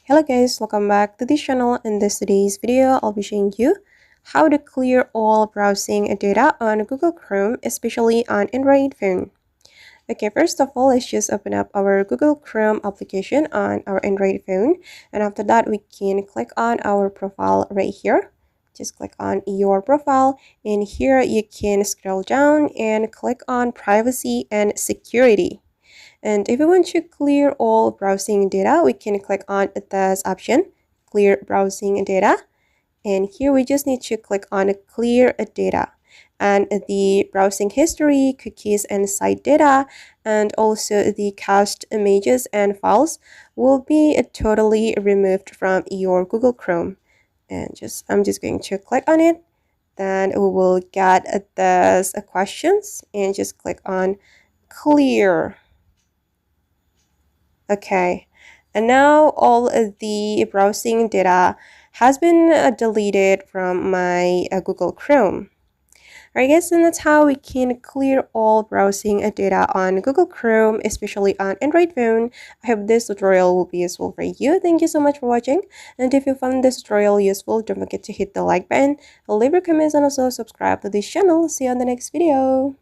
Hello guys, welcome back to this channel. In today's video, I'll be showing you how to clear all browsing data on Google Chrome, especially on Android phone. Okay, first of all, let's just open up our Google Chrome application on our Android phone. And after that, we can click on our profile right here. Just click on your profile, and here you can scroll down and click on privacy and security. And if we want to clear all browsing data, we can click on this option, clear browsing data. And here we just need to click on clear data. And the browsing history, cookies, and site data, and also the cached images and files will be totally removed from your Google Chrome. And I'm just going to click on it. Then we will get this questions and just click on clear. Okay, and now all of the browsing data has been deleted from my Google Chrome. Alright guys, and that's how we can clear all browsing data on Google Chrome, especially on Android phone. I hope this tutorial will be useful for you. Thank you so much for watching. And if you found this tutorial useful, don't forget to hit the like button, leave your comments, and also subscribe to this channel. See you on the next video.